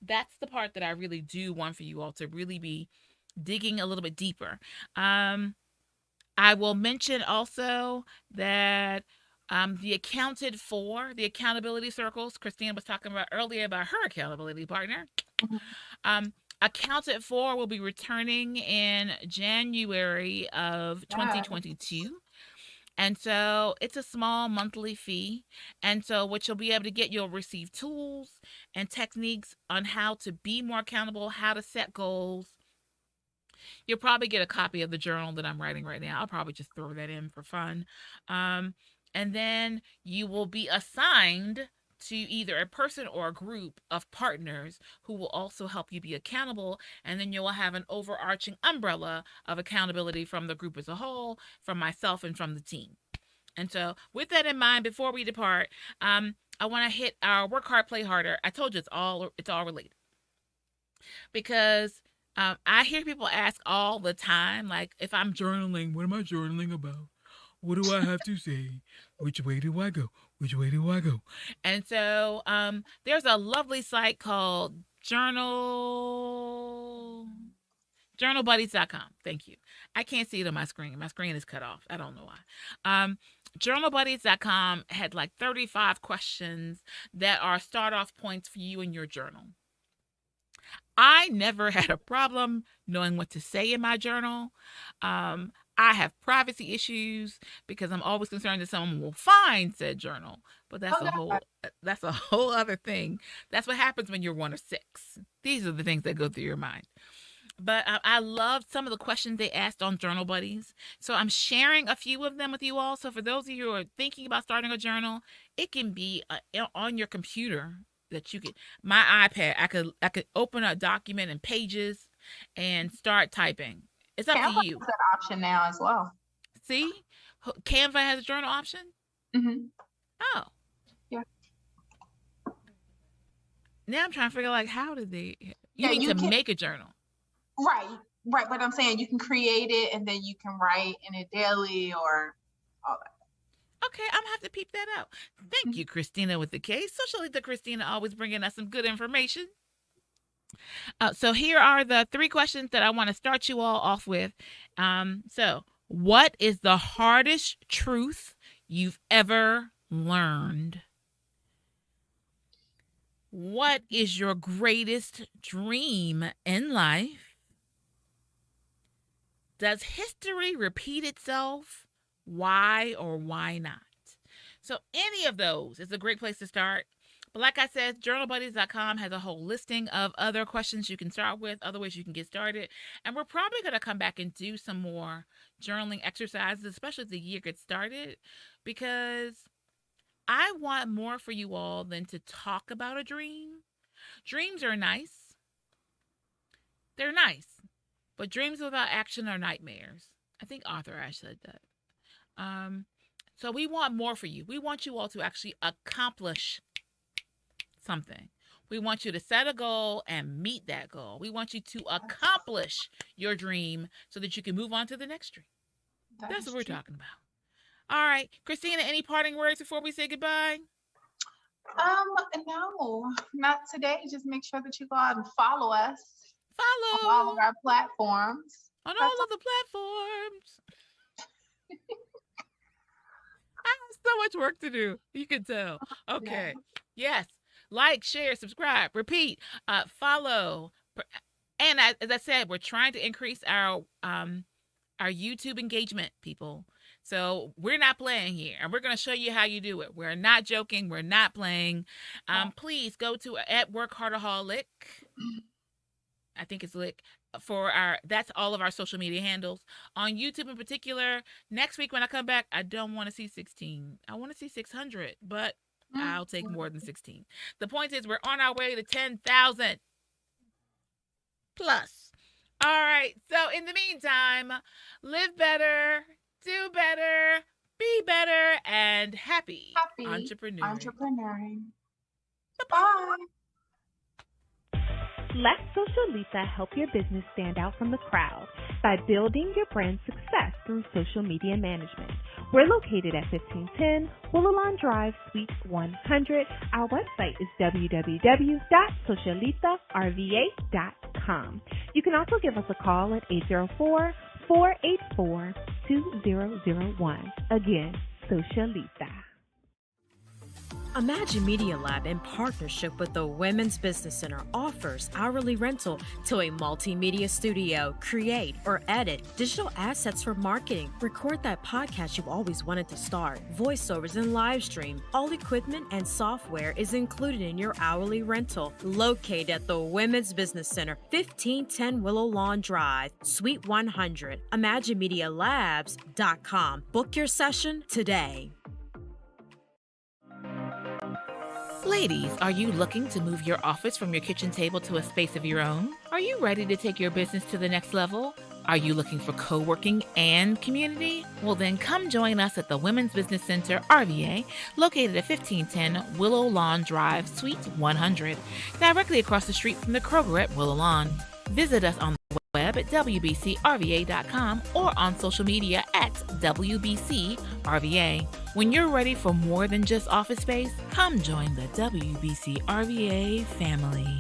Speaker 1: that's the part that I really do want for you all to really be digging a little bit deeper. I will mention also that the accountability circles, Christina was talking about earlier about her accountability partner. Accounted For will be returning in January of 2022. And so it's a small monthly fee. And so what you'll be able to get, you'll receive tools and techniques on how to be more accountable, how to set goals. You'll probably get a copy of the journal that I'm writing right now. I'll probably just throw that in for fun. And then you will be assigned to either a person or a group of partners who will also help you be accountable. And then you will have an overarching umbrella of accountability from the group as a whole, from myself and from the team. And so with that in mind, before we depart, I want to hit our work hard, play harder. I told you it's all related. Because I hear people ask all the time, like, if I'm journaling, what am I journaling about? What do I have to say? Which way do I go? Which way do I go? And so there's a lovely site called journalbuddies.com. Thank you. I can't see it on my screen. My screen is cut off. I don't know why. Journalbuddies.com had like 35 questions that are start off points for you in your journal. I never had a problem knowing what to say in my journal. I have privacy issues because I'm always concerned that someone will find said journal. But that's a whole other thing. That's what happens when you're one of six. These are the things that go through your mind. But I loved some of the questions they asked on Journal Buddies. So I'm sharing a few of them with you all. So for those of you who are thinking about starting a journal, it can be on your computer that you could, my iPad, I could open a document in Pages and start typing. It's up
Speaker 2: Canva
Speaker 1: to you.
Speaker 2: has that option now as well.
Speaker 1: See, Canva has a journal option. Oh,
Speaker 2: yeah.
Speaker 1: Now I'm trying to figure out, like, how did they? You can make a journal.
Speaker 2: Right. But I'm saying you can create it and then you can write in it daily or all that.
Speaker 1: Okay, I'm gonna have to peep that out. Thank you, Christina with the K. Socialita Christina, always bringing us some good information. So here are the 3 questions that I want to start you all off with. So what is the hardest truth you've ever learned? What is your greatest dream in life? Does history repeat itself? Why or why not? So any of those is a great place to start. But like I said, journalbuddies.com has a whole listing of other questions you can start with, other ways you can get started. And we're probably going to come back and do some more journaling exercises, especially as the year gets started, because I want more for you all than to talk about a dream. Dreams are nice. They're nice. But dreams without action are nightmares. I think Arthur Ashe said that. So we want more for you. We want you all to actually accomplish something. We want you to set a goal and meet that goal. We want you to accomplish your dream so that you can move on to the next dream. That's what we're talking about. All right, Christina, any parting words before we say goodbye?
Speaker 2: No, not today. Just make sure that you go out and follow us.
Speaker 1: Follow
Speaker 2: on all of our platforms.
Speaker 1: On all of the platforms. I have so much work to do. You can tell. Okay. Yes. Like, share, subscribe, repeat, follow. And as I said, we're trying to increase our YouTube engagement, people. So we're not playing here, and we're going to show you how you do it. We're not joking. We're not playing. Please go to @WorkHARDAholic. I think it's lick that's all of our social media handles. On YouTube in particular, next week when I come back, I don't want to see 16. I want to see 600, but I'll take more than 16. The point is we're on our way to 10,000 plus. All right. So in the meantime, live better, do better, be better, and happy entrepreneuring.
Speaker 2: Bye.
Speaker 5: Let Socialita help your business stand out from the crowd by building your brand success through social media management. We're located at 1510 Willowlawn Drive, Suite 100. Our website is www.socialitarva.com. You can also give us a call at 804-484-2001. Again, Socialita.
Speaker 6: Imagine Media Lab, in partnership with the Women's Business Center, offers hourly rental to a multimedia studio. Create or edit digital assets for marketing. Record that podcast you've always wanted to start. Voiceovers and live stream. All equipment and software is included in your hourly rental. Located at the Women's Business Center, 1510 Willow Lawn Drive, Suite 100. ImagineMediaLabs.com. Book your session today.
Speaker 1: Ladies, are you looking to move your office from your kitchen table to a space of your own? Are you ready to take your business to the next level? Are you looking for co-working and community? Well, then come join us at the Women's Business Center, RVA, located at 1510 Willow Lawn Drive, Suite 100, directly across the street from the Kroger at Willow Lawn. Visit us on the web at wbcrva.com or on social media at WBCRVA. When you're ready for more than just office space, come join the WBCRVA family.